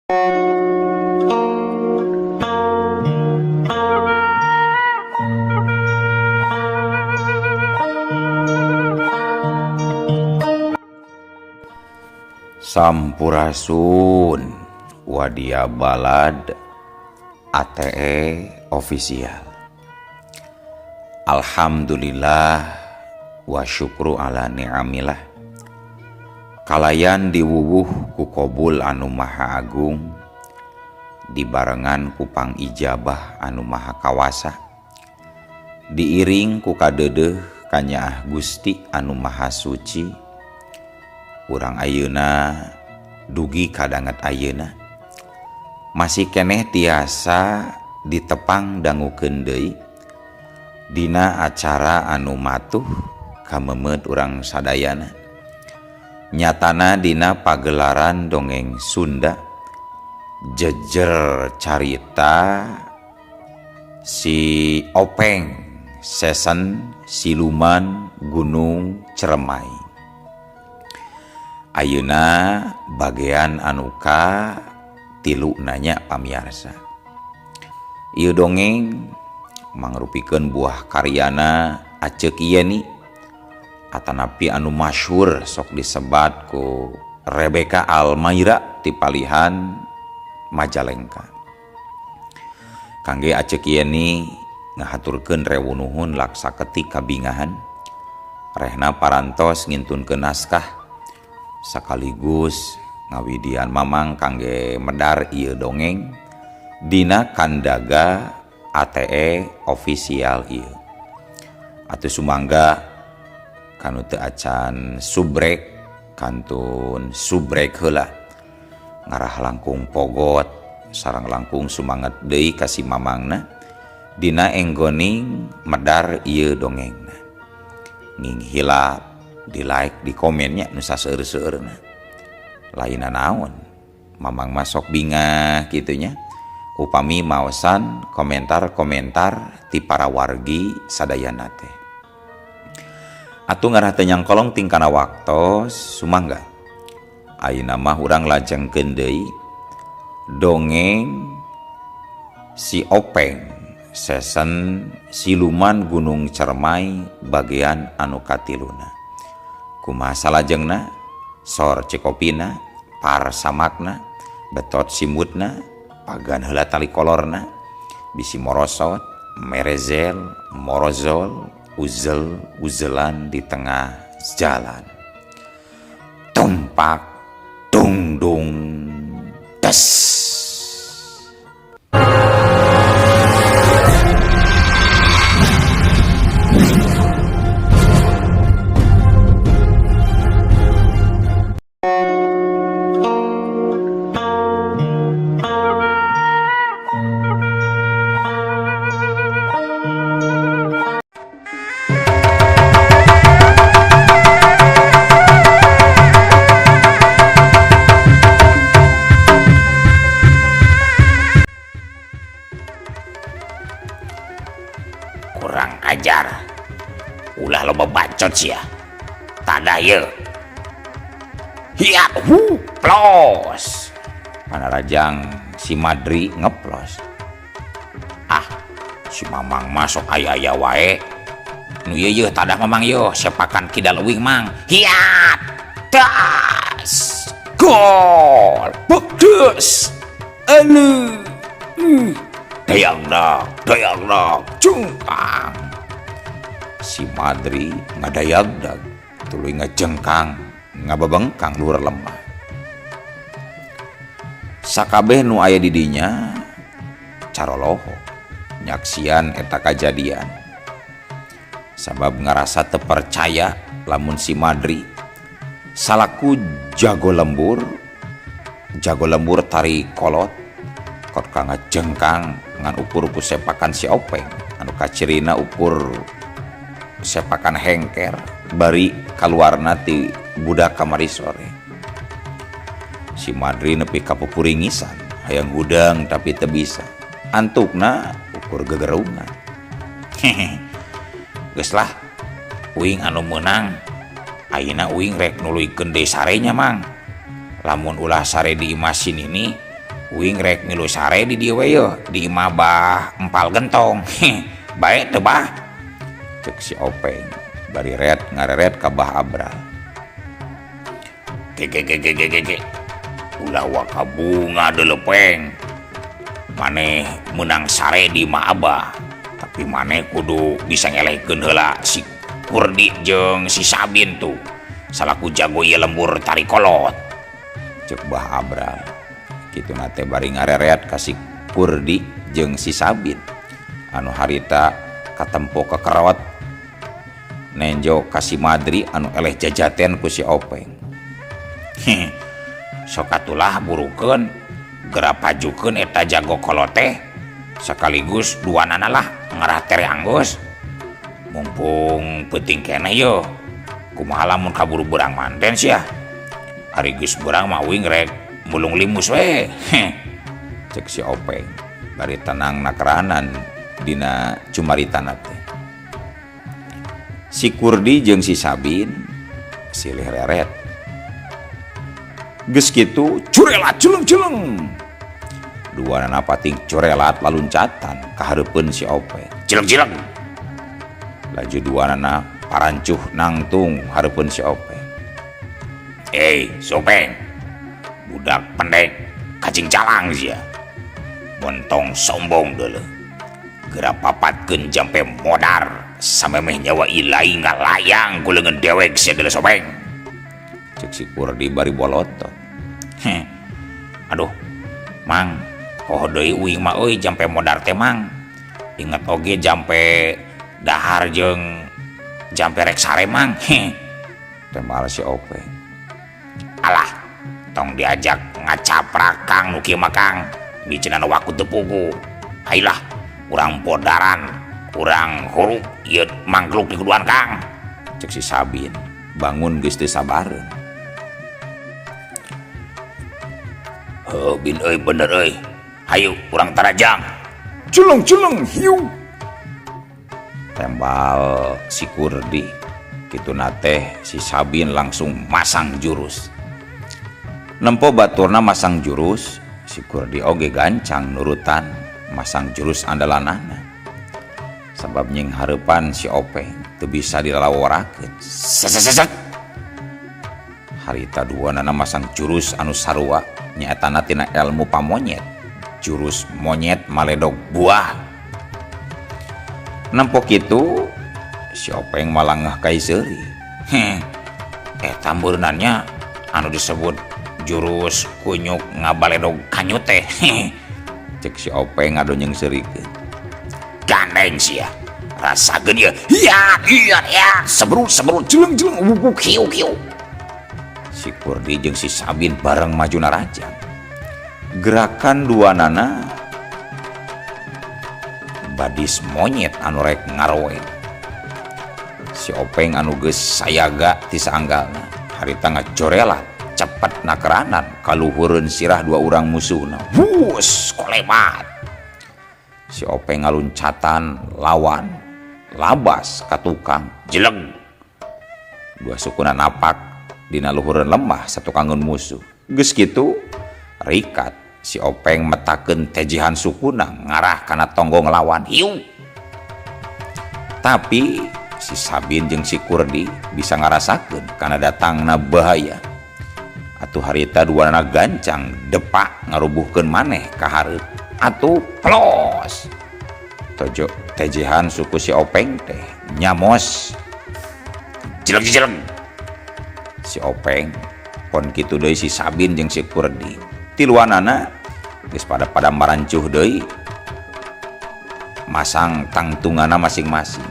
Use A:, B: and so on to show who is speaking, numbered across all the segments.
A: Sampurasun Wadia Balad ATE Official. Alhamdulillah wa syukru ala ni'amillah. Kalayan diwuwuh ku Qobul anu maha agung, dibarengan ku pangijabah anu maha kawasa, diiring ku kadeudeuh kanyaah Gusti anu maha suci. Urang ayeuna dugi kadanget ayeuna masih keneh tiasa ditepang dangukeun deui dina acara anu matuh kamemet urang sadayana. Nyatana dina pagelaran dongeng Sunda jejer carita si Openg Sesen Siluman Gunung Ceremai. Ayeuna bagian anuka tilu nanya pamiarsa. Ieu dongeng mangrupikeun buah karyana Aceuk Yeni atanapi anu masyhur sok disebat ku Rebeka Almaira ti palihan Majalengka. Kangge Aceuk Yeni ngahaturkeun rewunuhun laksa ketik kabingahan, rehna parantos ngintunkeun naskah sakaligus ngawidian mamang kangge medar ieu dongeng dina kandaga ATE Official ieu. Atuh sumangga kanu teu acan subrek kantun subrek heula, ngarah langkung pogot sareng langkung sumanget deui ka si mamangna dina enggoning medar ieu dongengna. Nging hilap di like di komennya nu saseueur-seueurna laina naon mamang masok bingah kitunya upami maosan komentar-komentar ti para wargi sadayana teh. Atuh ngarah teu nyangkolong tingkana waktos sumangga ayeuna mah urang lajengkeun deui dongeng si Openg Sesen Siluman Gunung Ceremai bagian anu katiluna. Kumaha salajengna sor cekopina par samakna betot simutna pagan heula tali kolorna bisi morosot merezel morozol uzel uzelan di tengah jalan tumpak dung dung des. Kurang ajar, ulah loba bacot sia. Tadaya. Hiat plos. Panarajang si Madri ngeplos. Ah, si mamang masuk aya-aya wae. Nu ieu tadah mamang yo, sepakan kidal uing mang. Hiat. Das. Gol. Pedes. Anu. Dayang dak, cungkang. Si Madri ngadayagdag, tuluy ngajengkang, ngababengkang luhur lemah. Sakabeh nu aya di dinya caroloho nyaksian eta kajadian. Sabab ngarasa teu percaya lamun si Madri salaku jago lembur tari kolot kot kang ngajengkang ngan ukur ku sepakan si Openg anu kacirina ukur sepakan hengker bari kaluarna ti budak kamari sore. Si Madri nepi ka pupuringisan hayang gudang tapi teu bisa antukna ukur gegerungan. Geus lah uing anu meunang ayeuna uing rek nuluykeun deui sarenya mang lamun ulah sare di imasin ini uing rek milu sare di dieu we yeuh di imah bah empal gentong. Bae teu bah, cek si Openg bari ngareret ka Bah Abral. Ge ulah waka bunga deuleu Peng, maneh menang sare di imah Abah, tapi maneh kudu bisa ngelehkeun heula si Kurdi jeung si Sabin tuh salaku jago ieu lembur tari kolot, cek Bah Abral. Kitu nate bari ngareret ka si Kurdi jeung si Sabin anu harita katempo ke kerot nenjo ka si Madri anu eleh jajaten ku si Openg. Sok atulah burukeun geura pajukeun eta jago kolot teh sekaligus duanana lah ngarah tere anggus. Mumpung penting keneh yo, kumaha lamun kaburu beurang manten sia. Ari geus beurang mah uing rek mulung limus we. Cek si Openg bari tenang nakeranan dina cumaritana teh. Si Kurdi jeung si Sabin silih reret. Geus kitu curelat culeng-culeng. Duanana pating curelat laluncatan ka hareupeun si Openg. Cileng-cileng. Laju duanana parancuh nangtung hareupeun si Openg. Sopeng, budak pendek kacing calang sia. Montong sombong deuleu. Geura papatkeun jampe modar samemeh nyawa ilai ngalayang ku leungeun dewek sia deuleu Sopeng. Cek si Kurdi bari bolotot. Aduh, Mang, poho deui uing mah euy jampe modar teh Mang. Inget oge jampe dahar jeung jampe rek sare Mang. Tembal si Openg. Alah, tong diajak ngacaprak Kang nu kieu mah Kang. Bicenana waku teu pugu. Hailah, urang bodaran, urang huruf ieu manggluk di kuduan Kang. Cek si Sabin, bangun geus teu sabareun. Bin euy bener euy. Hayu urang tarajang. Culeng-culeng hiu. Tembal si Kurdi. Kitu nate si Sabin langsung masang jurus. Nempo baturna masang jurus, si Kurdi oge gancang nurutan masang jurus andalanana. Sabab nying hareupan si Openg teu bisa dilalaworakeun. Seset. Harita duanana masang jurus anu sarua nyaetana tina ilmu pamonyet, jurus monyet maledog buah. Nempo kitu si Openg malangah kai seuri. Eta meureunannya anu disebut jurus kunyuk ngabaledog kanyut teh. Cek si Openg ngadonyeng seurikeun. Gandeng sia. Rasakeun ieu. Iya, sebrut jeleng-jeleng ubuk hiu. Si Kurdi jeung si Sabin bareng maju narajang. Gerakan duanana badis monyet anu rek ngaroe. Si Openg anu geus sayaga ti saanggalna harita ngacorelat cepet nakeranan kaluhureun sirah dua urang musuhna. Wus kolebat. Si Openg ngaluncatan lawan labas ka tukang jeleg. Dua sukuna napak dina luhureun lemah satu kangen musuh. Geus kitu rikat si Openg metakeun tejihan sukuna ngarah kana tonggong lawan hiu. Tapi si Sabin jeung si Kurdi bisa ngarasakeun kana datangna bahaya. Atuh harita duanana gancang depak ngarubuhkeun maneh ka hareup. Atuh plos. Tojo tejihan suku si Openg teh nyamos. Jelek. Si Openg pon kitu deui si Sabin jeung si Kurdi tiluanana geus pada marancuh deui masang tangtungana masing-masing.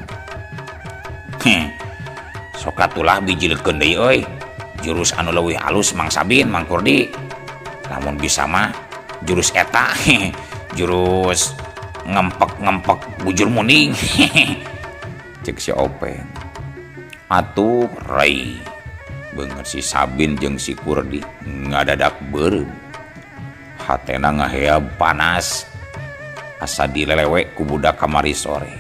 A: Sok atulah bijilkeun deui euy jurus anu leuwih alus Mang Sabin Mang Kurdi. Lamun bisa mah jurus eta jurus ngempek bujur muning. Cek si Openg. Atuh rai beungeut si Sabin jeung si Kurdi ngadadak beureum. Hatena ngaheab panas asa dilelewe ku budak kamari sore.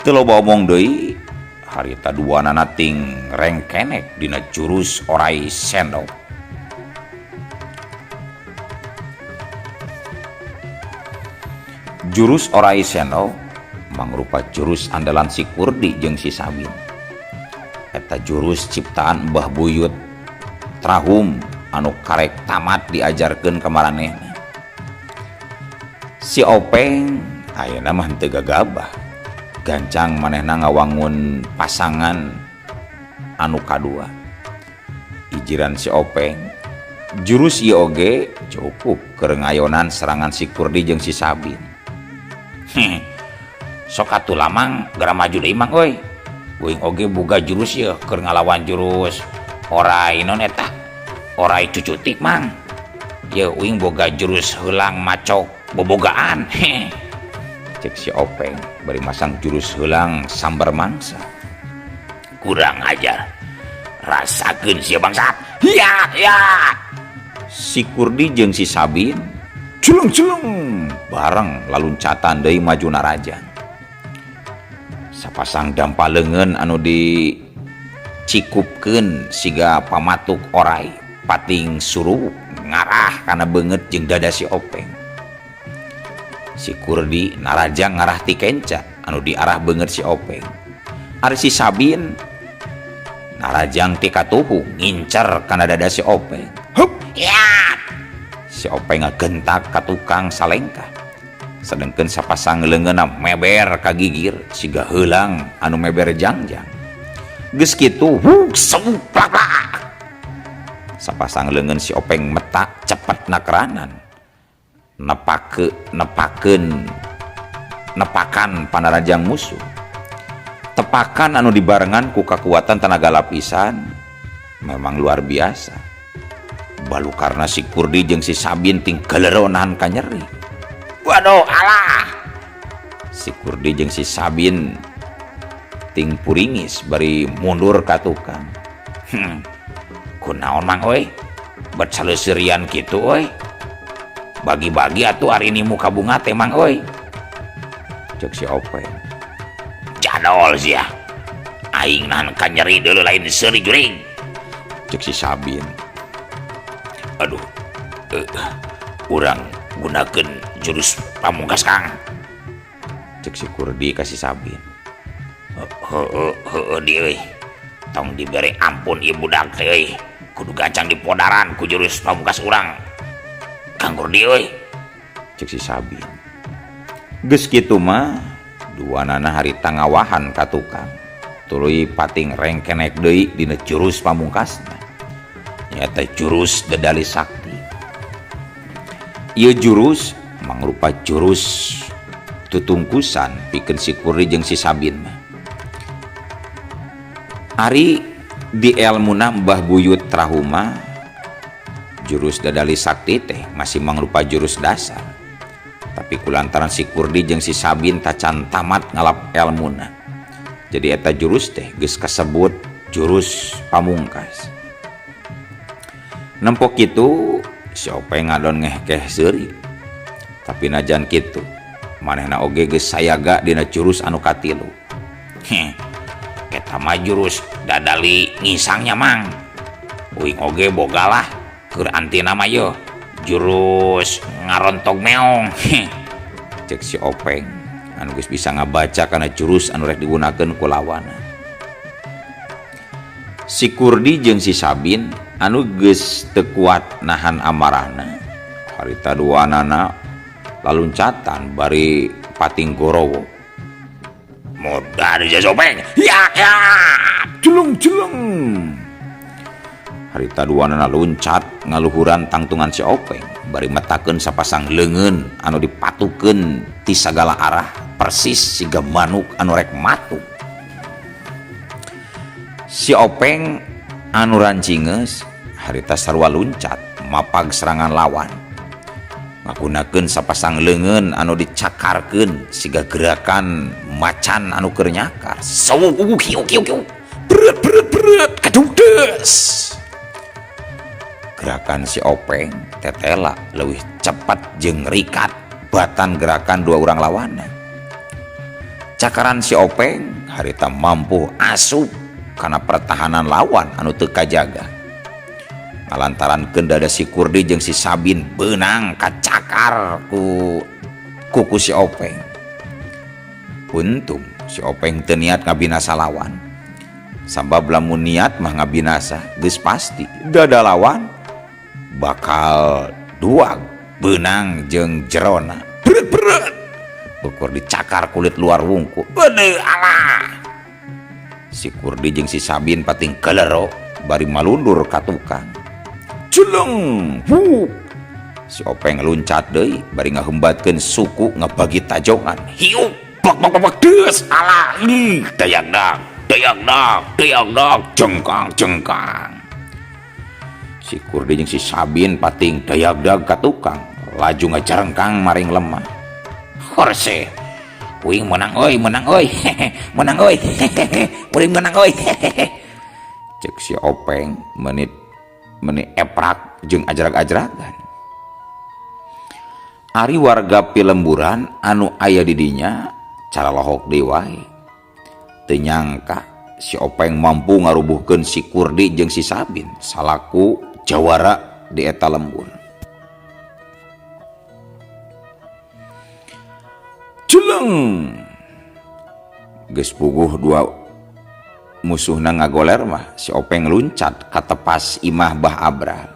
A: Teu loba omong deui harita duanana ting rengkenek dina jurus orai sendok. Jurus Orai Seno mangrupa jurus andalan si Kurdi jeung si Sabin. Eta jurus ciptaan Mbah Buyut Trahum anu karek tamat diajarkeun ka maranehna. Si Openg ayeuna mah teu gagabah, gancang manehna ngawangun pasangan anu kadua. Ijiran si Openg, jurus ieu oge cukup keur ngayonan serangan si Kurdi jeung si Sabin. Sok atuh lamang gara maju deui mang euy. Uing oge boga jurus ieu keur ngalawan jurus Orai non eta. Orai cucutik mang. Ieu uing boga jurus heulang macok bobogaan. Cek si Openg bari masang jurus heulang sambar mangsa. Kurang ajar. Rasakeun sia bangsat. Ya. Si Kurdi jeung si Sabin culung bareng laluncatan deui maju narajang. Sapasang dampaleungeun anu dicikupkeun siga pamatuk Orai pating suruh ngarah kana beungeut jeung dada si Openg. Si Kurdi narajang ngarah ti kenca anu diarah beungeut si Openg. Ari si Sabin narajang ti katuhu ngincer kana dada si Openg. Hup ya. Si Openg ngagentak ka tukang salengkah. Sedengkeun sapasang leungeunna meber ka gigir siga heulang anu meber jangjang. Geus kitu seuplak. Sapasang leungeun si Openg metak cepet nakeranan. Nepakan panarajang musuh. Tepakan anu dibarengan ku kakuatan tenaga lapisan memang luar biasa. Balu karena si Kurdi jeung si Sabin ting kelero nahan ka nyeri. Waduh alah. Si Kurdi jeung si Sabin ting puringis bari mundur ka tukang. Kunaon mang euy? Bet saleuseurian kitu euy. Bagi-bagi atuh ari ini muka bunga teh mang euy. Cek si Openg. Jadol sia. Aing nahan ka nyeri deuleu lain seuri juring. Cek si Sabin. Aduh. Urang gunakeun jurus pamungkas Kang. Cek si Kurdi ka si Sabin. Heueuh di euy. Tong dibere ampun ieu budak teh euy. Kudu gancang dipodaran ku jurus pamungkas urang. Kang Kurdi euy. Cek si Sabin. Geus kitu mah duanana harita ngawahan ka tukang. Tuluy pating rengkenek deui dina jurus pamungkasna. Nyata jurus Dedali Sakti. Ieu jurus mangrupa jurus tutungkusan pikeun si Kurdi jeung si Sabin mah. Ari di elmuna Mbah Buyut Trahuma jurus Dedali Sakti teh masih mangrupa jurus dasar. Tapi kulantaran si Kurdi jeung si Sabin tacan tamat ngalap elmuna. Jadi eta jurus teh geus kasebut jurus pamungkas. Nempok kitu si Openg ngadon ngehkeh seuri. Tapi najan kitu manehna oge geus sayaga dina jurus anu katilu. Eta mah jurus Dadali ngisangnya mang. Uing oge bogalah keur antina mah yeuh jurus ngarontog meong. Cek si Openg anu geus bisa ngabaca kana jurus anu rek digunakeun ku lawanna. Si Kurdi jeung si Sabin anu geus teu kuat nahan amarahna. Harita duanana laluncatan bari pating gorowo. Modal si Openg. Ya. Culung. Harita duanana luncat ngaluhuran tangtungan si Openg bari metakeun sapasang leungeun anu dipatukeun ti sagala arah persis siga manuk anu rek matuk. Si Openg anu rancingeus harita sarua luncat mapag serangan lawan. Ngagunakeun sapasang leungeun anu dicakarkeun siga gerakan macan anu keur nyakar. Kiu. Berat kadugdes. Gerakan si Openg tetela leuwih cepat jeung rikat batan gerakan dua urang lawanna. Cakaran si Openg harita mampu asup kana pertahanan lawan anu teu kajaga. Ngalantaran dada si Kurdi jeung si Sabin beunang kacakar ku kuku si Openg. Untung si Openg teu niat ngabinasa lawan. Sabab lamun niat mah ngabinasa geus pasti dada lawan bakal duag beunang jeung jerona. Beret ukur dicakar kulit luar wungkul. Beudeung alah. Si Kurdi jeung si Sabin pating kelero bari malundur ka tukang. Celeng. Si Openg luncat deui bari ngahembatkeun suku ngabagi tajongan. Hiup bak deus alah. Dayak dak jengkang. Si Kurdi jeung si Sabin pating dayak dak ka tukang laju ngajarengkang maring lemah. Horse uing menang euy menang euy cek si Openg menit eprak jeung ajrag-ajragan. Ari warga Pilemburan anu aya di dinya cara lohok deui wae teu nyangka si Openg mampu ngarubuhkeun si Kurdi jeung si Sabin salaku jawara di eta lembur. Celeng geus puguh dua musuhna ngagoler mah si Openg luncat ka tepas imah Bah Abral.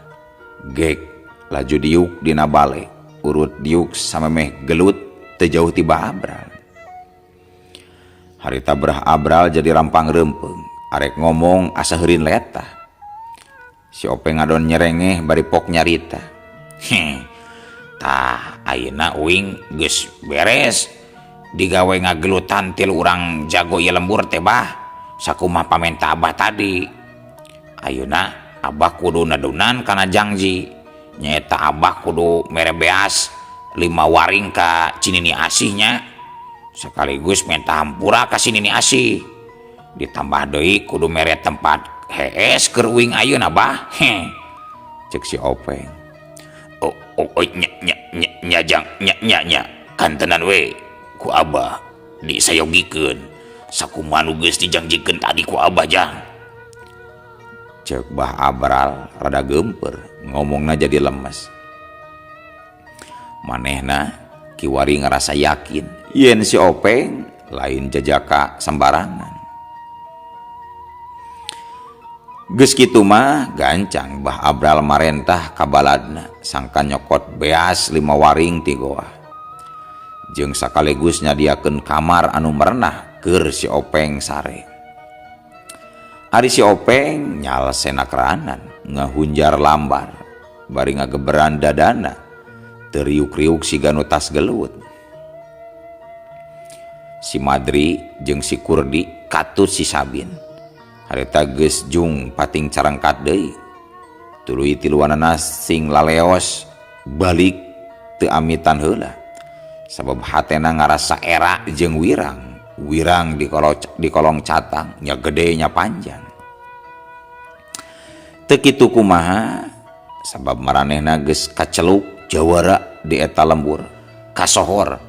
A: Gek laju diuk dina bale urut diuk samemeh gelut teu jauh ti Bah Abral. Harita Bah Abral jadi rampang reumpeng arek ngomong asa heureun letah. Si Openg ngadon nyerengeh bari pok nyarita. Tah ayeuna uing geus beres digawe ngagelutan til urang jago ieu lembur teh Bah. Sakumaha pamenta Abah tadi. Ayeuna Abah kudu nadunan kana janji. Nyaeta Abah kudu mere beas 5 waring ka Cinini Asihnya. Sekaligus menta hampura ka Cinini Asih. Ditambah deui kudu mere tempat hees keur uing ayeuna Bah. Cek si Openg. Nya kantenan we ku Abah disayogikeun sakumaha nu geus dijanjikeun tadi ku Abah jang. Cek Bah Abral rada geumpeur ngomongna jadi lemes. Manehna kiwari ngerasa yakin yen si Openg lain jajaka sembarangan. Geus kitu mah gancang Bah Abral marentah ka baladna sangka nyokot beas 5 waring ti goa. Jeung sakaligus nyadiakeun kamar anu merenah keur si Openg sare. Ari si Openg nyalsena keranan ngahunjar lambar bari ngageberan dadana teu riuk-riuk siga nu tas gelut. Si Madri jeung si Kurdi katut si Sabin. Harita geus jung pating carangkat deui. Tuluy tiluanana sing laleos balik teu amitan heula. Sabab hatena ngarasa era jeung wirang di kolong catang nya gede nya panjang. Teu kitu kumaha sabab maranehna geus kaceluk jawara di eta lembur kasohor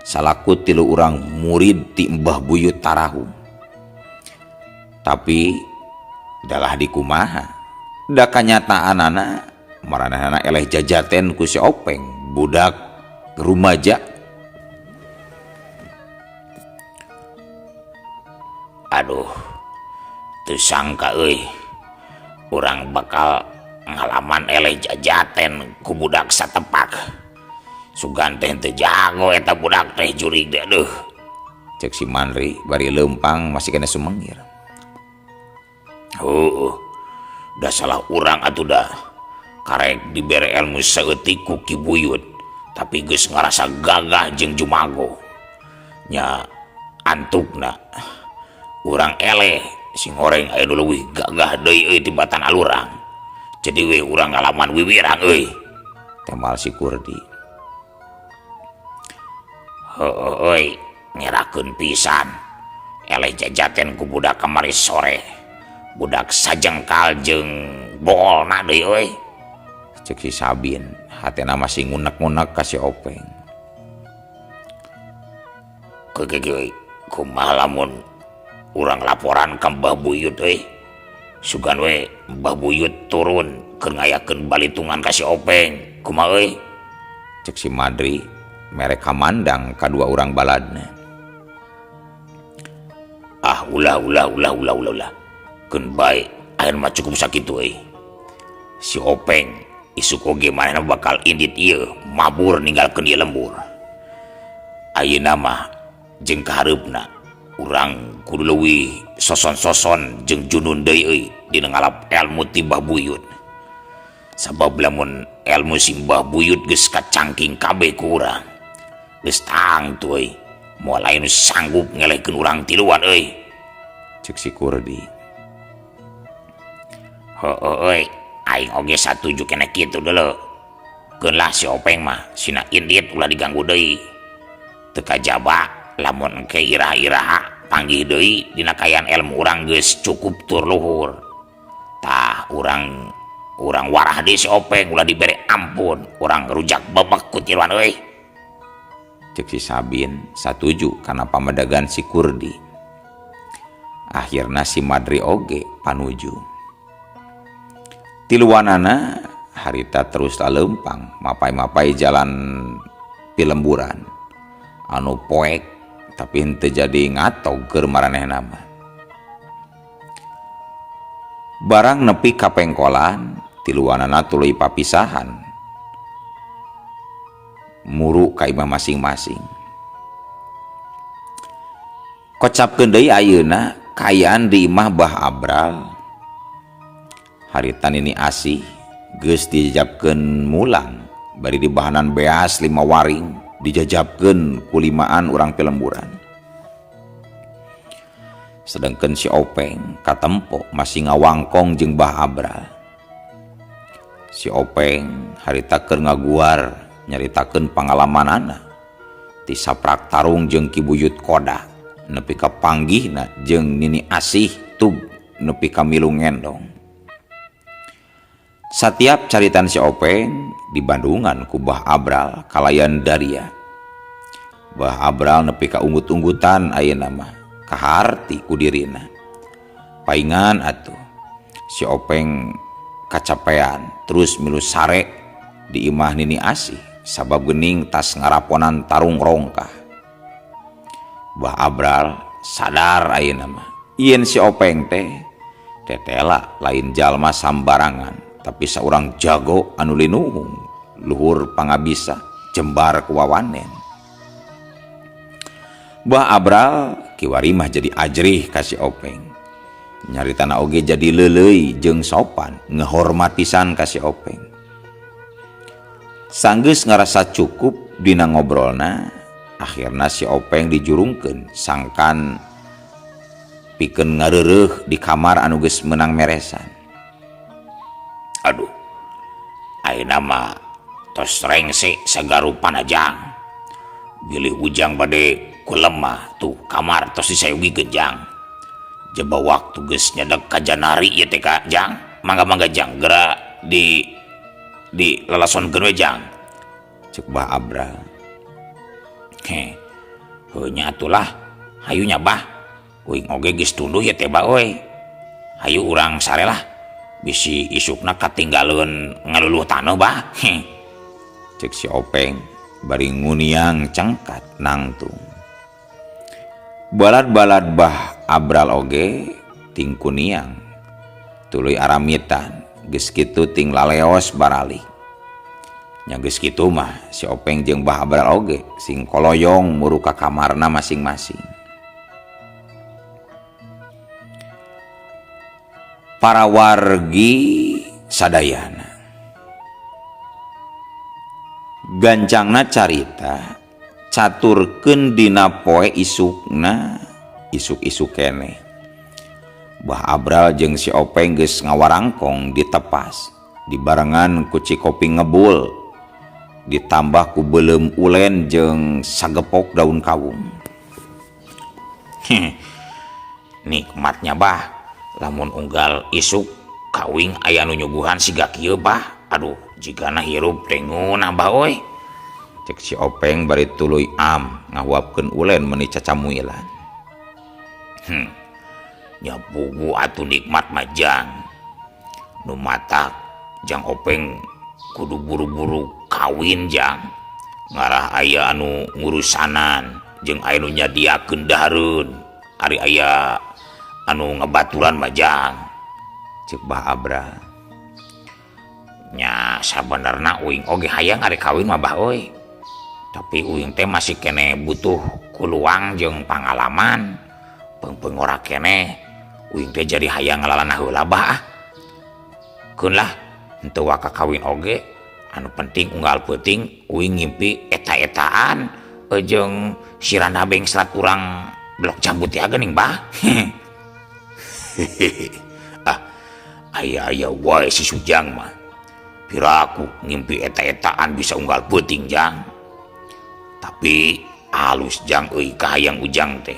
A: salaku 3 urang murid ti Mbah Buyut Tarahum. Tapi dalah di kumaha da kanyataanana maranehna eleh jajaten ku si Openg budak rumaja. Aduh, teu sangka euy urang bakal ngalaman eleh jajaten ku budak satepak. Sugan teh teu jago eta budak teh jurig deh deuh. Cek si Manri bari leumpang masih kena sumengir. Da salah urang atuh dah. Karek dibere ilmu saeutik ku Ki Buyut, tapi geus ngarasa gagah jeung jumago. Nya antukna urang eleh sing goreng aya nu leuwih gagah deui euy tibatan alurang. Jadi we urang ngalaman wiwirang euy. Temal si Kurdi. Heueuy ngerakeun pisan. Eleh jajaten ku budak kamari sore. Budak sajengkal jeung boolna deui euy. Cek si Sabin, hatena masih ngunek-ngunek ka si Openg. Kumaha lamun urang laporan ka Mbah Buyut euy. Sugan we Mbah Buyut turun keur ngayakeun balitungan ka si Openg. Kumaha euy? Cek si Madri mereka mandang kedua orang baladna. Ulah keun bae ayeuna mah cukup sakitu euy. Si Openg isuk oge manehna bakal indit ieu mabur ninggalkeun ieu lembur. Ayeuna mah jeung kahareupna urang kudu leuwih soson-soson jeung junun deui euy dina ngalap elmu ti Mbah Buyut. Sabab lamun elmu si Mbah Buyut geus kacangking kabeh ku urang, geus tang tu euy, moal aya nu sanggup ngelehkeun urang tiluan euy, ceuk si Kurdi. Heueuy, aing oge satuju keneh kitu deuleu. Keun lah si Openg mah sina indit ulah diganggu deui. Teu kajaba lamun ke iraha-iraha panggih deui dina kayan elmu urang geus cukup tur luhur. Tah urang warah deui si Openg ulah dibere ampun, urang rujak bebek ku tiluan euy. Cek si Sabin satuju kana pamadegan si Kurdi. Akhirna si Madri oge panuju. Tiluanana harita terus lalempang mapai-mapai jalan pilemburan anu poek tapi henteu jadi ngatog keur maranehna mah. Barang nepi ka pengkolan tiluanana tuluy papisahan muru ka imah masing-masing. Kocapkeun deui ayeuna kayaan di imah Bah Abral harita nini asih geus dijajabkeun mulang bari dibahanan beas 5 waring dijajabkeun ku 5an urang pilemburan. Sedangkeun si Openg katempo masih ngawangkong jeung Bah Abral. Si Openg harita keur ngaguar nyaritakeun pangalamanana ti saprak tarung jeung Ki Buyut Koda nepi ka panggihna jeung nini asih tub nepi ka milu ngendong. Satiap caritan si Openg di Bandungan ku Bah Abral kalayan Daria. Bah Abral nepi ka unggut-unggutan ayeuna mah kaharti ku dirina. Paingan atuh si Openg kacapean terus milu sare di imah nini asih sabab geuning tas ngaraponan tarung rongkah. Bah Abral sadar ayeuna mah ieun si Openg teh tetela lain jalma sambarangan tapi saurang jago anu linuhung luhur pangabisa jembar ku wawanen. Bah Abral kiwari mah jadi ajrih ka si Openg. Nyaritana oge jadi leuleuy jeung sopan ngehormat pisan ka si Openg. Sanggeus ngarasa cukup dina ngobrolna, akhirna si Openg dijurungkeun sangkan pikeun ngareureuh di kamar anu geus meunang meresan. Aduh, ayeuna mah tos rengse sagarupan ajang. Bilih ujang bade ku lemah tuh kamar tos disayugikeun jang. Jaba waktu geus nyedek ka janari ieu teh ka jang. Mangga-mangga jang geura di lelasonkeun we jang. Ceuk Bah Abral. Heuh nya atulah, hayu nya Bah. Uing oge geus tunduh ieu teh Bah euy. Hayu urang sarelah. Bisi isukna katinggaleun ngaluluh taneuh Bah. Cek si Openg bari nguniang cangkat nangtung. Balad-balad Bah Abral oge ting kuniang tuluy aramitan geus kitu ting laleos baralik. Nya geus kitu mah si Openg jeung Bah Abral oge sing koloyong muru ka kamarna masing-masing. Para wargi sadayana gancangna carita caturkeun dina poe isukna isuk-isuk keneh. Bah Abral jeung si Openg geus ngawarangkong ditepas dibarengan ku cikopi ngebul ditambah ku beuleum ulen jeung sagepok daun kawung. Nikmatnya Bah lamun unggal isuk kawing aya nu nyuguhan siga kieu Bah. Aduh jigana hirup teh ngeunah Bah euy. Cek si Openg bari tuluy ngahuapkeun ulen meuni cacamuilan. Nya pugu atuh nikmat mah jang. Nu matak jang Openg kudu buru-buru kawin jang. Ngarah
B: aya anu ngurusanan jeung aya nu nyadiakeun dahareun ari aya anu ngabaturan majang
A: cek Bah Abra.
B: nya sabenerna uing oge hayang ari kawin mah Bah euy, tapi uing teh masih kene butuh kuluang jeung pangalaman peung-peung ora kene uing teh jadi hayang ngalalana heula Bah keun lah henteu waka kawin oge anu penting unggal peuting uing ngimpi eta-etaan jeung sirana beng selat urang blok cabut ya geuning Bah. Aya wae si Sujang mah piraku ngimpi eta-etaan bisa unggal peuting Jang, tapi alus Jang euy kahayang ujang teh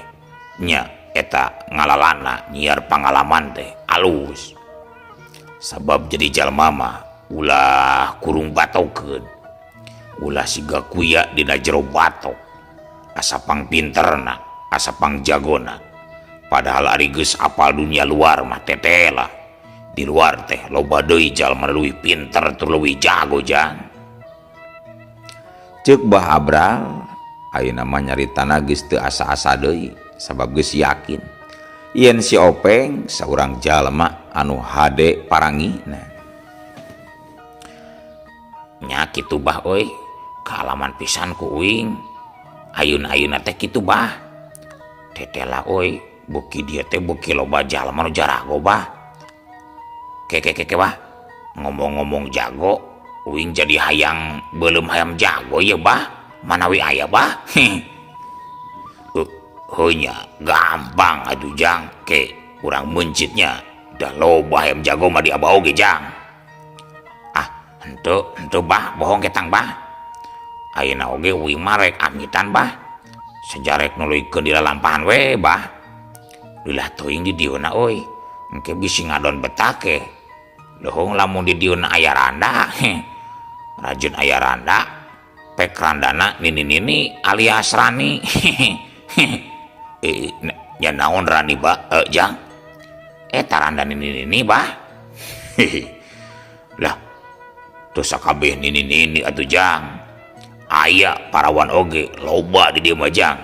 B: nya eta ngalalana nyiar pangalaman teh alus sabab jadi jalma mah ulah kurung batokeun ulah siga kuya dina jero batok asa pang pinterna asa pang jagona padahal ari geus apal dunia luar mah tetela di luar teh loba deui jalma leuwih pinter tur leuwih jago Jang.
A: Cek Bah Abral ayeuna mah nyaritana geus teu asa-asa deui sabab geus yakin yen si Openg saurang jalma anu hade parangina.
B: Nya kitu Bah euy kaalaman pisan ku uing ayeuna-ayeuna teh kitu Bah tetela euy beuki dia teh beuki loba jalma nu jarago Bah. Keke Bah ngomong-ngomong jago uing jadi hayang belum hayam jago ya Bah manawi aya Bah. Heunya gampang atuh Jang ke urang mencitnya dah loba hayam jago mah di abah oge Jang. Henteu Bah bohong ketang Bah ayeuna oge uing mah rek amitan Bah sajarek nuluykeun di lalampahan we Bah ulah teuing di dieuna euy engke bisi ngadon betake lohong lamun di dieuna aya randa rajin aya randa pek randana nini alias Rani. Ya naon Rani Bah Jang eta randa nini Bah. Lah tuh sakabeh nini atuh Jang aya parawan oge loba di dieu mah Jang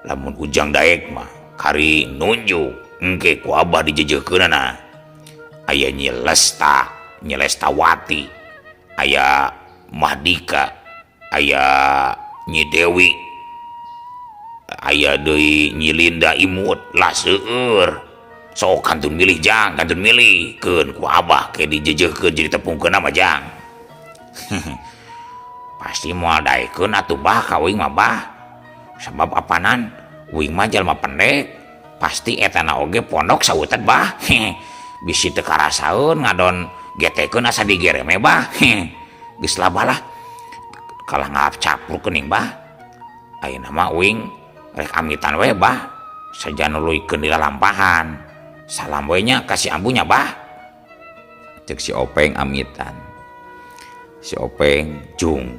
B: lamun ujang daek mah kari nunjuk engke ku abah dijejeukeunana aya Nyelestawati aya Mahdika aya Nyi Dewi aya deui Nyi Linda Imut lah seueur sok kantun milih Jang kantun milih keun ku abah ke dijejeukeun jadi tepungkeun mah Jang. Pasti moal daekeun atuh Bah ka uing mah Bah sabab apanan uing mah jalma pendek pasti etana oge pondok sautet Bah. Bisi teu karasaeun ngadon getekeun asa digereme Bah. Geus labalah kalah ngap capluk keuning Bah ayeuna mah uing rek amitan we Bah saja nuluykeun di lalampahan salam we nya ka si ambunya Bah.
A: Cek si Openg amitan si Openg jung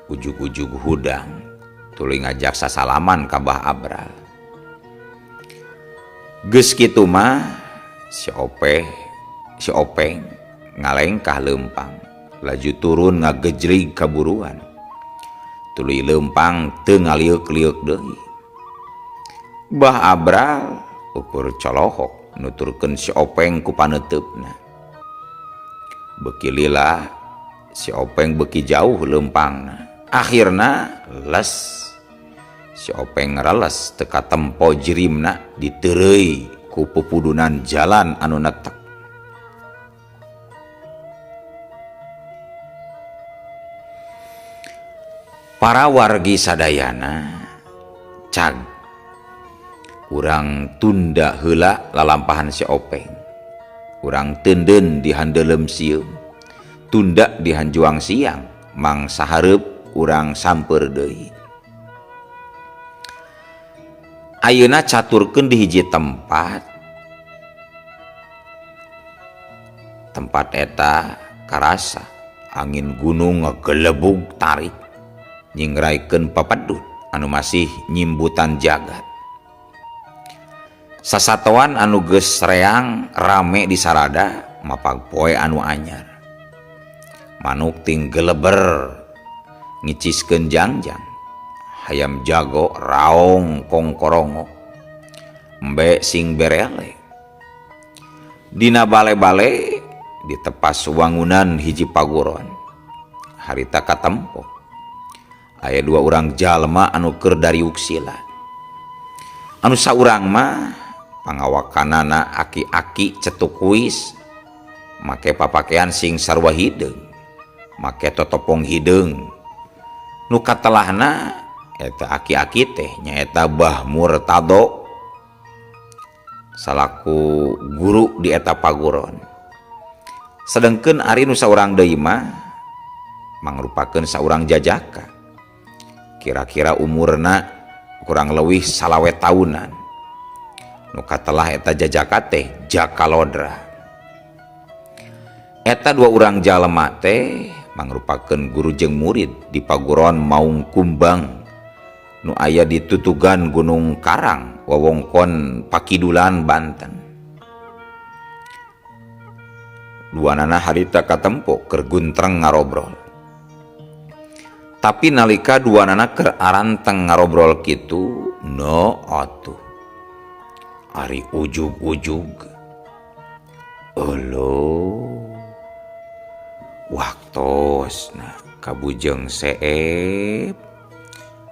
A: ujug-ujug hudang tuluy ngajak sasalaman ka Bah Abral. Geus kitu mah si Openg ngalengkah leumpang laju turun ngagejrig kaburuan tuluy leumpang teu ngaliuk-liuk deui. Bah Abral ukur colohok nuturkeun si Openg ku paneteupna. Beuki lila si Openg beuki jauh leumpangna akhirna les si Openg ngreles teu katempo jirimna diteureuy ku pupudunan jalan anu netek. Para wargi sadayana cag urang tunda heula lalampahan si Openg urang teunden di handeulem sieum tunda di hanjuang siang mang sahareup urang samper deui. Ayeuna caturkeun di hiji tempat eta karasa angin gunung ngegelebug tarik nyingraikeun papedut anu masih nyimbutan jagat. Sasatoan anu geus reang rame di sarada mapag poe anu anyar manuk ting geleber ngiciskeun jangjang hayam jago raong kongkorongo embe sing berele dina bale-bale ditepas wangunan hiji paguron harita katempo aya 2 urang jalma anu keur dari uksila anu saurang mah pangawakanana aki-aki cetuk kuis make papakean sing sarua hideung make totopong hideung nu katelahna eta aki-aki teh nyaeta Bah Murtado salaku guru di eta paguron sedengkeun ari nu saurang deui mah mangrupakeun saurang jajaka kira-kira umurna kurang leuwih 20 tahunan nu katelah eta jajaka teh Jakalodra eta 2 urang jalema teh mangrupakeun guru jeung murid di paguron Maung Kumbang nu aya di tutugan Gunung Karang wewengkon Pakidulan Banten. Duanana harita katempo keur guntreng ngarobrol. Tapi nalika duanana keur aranteng ngarobrol kitu, no atuh. Ari ujug-ujug. Olo. Waktosna kabujeng seep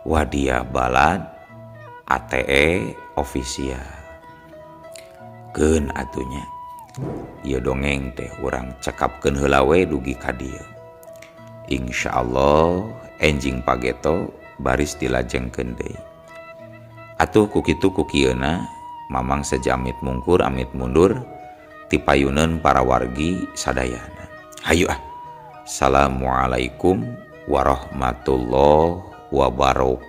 A: wadia balad ATE official. Keun atunya. Ieu dongeng teh urang cekapkeun heula we dugi ka dieu. Insyaallah enjing pageto baris dilajengkeun deui. Atuh kukitu kukieuna mamang sejamit mungkur amit mundur ti payuneun para wargi sadayana. Hayu ah. Assalamualaikum warahmatullahi wabarakatuh.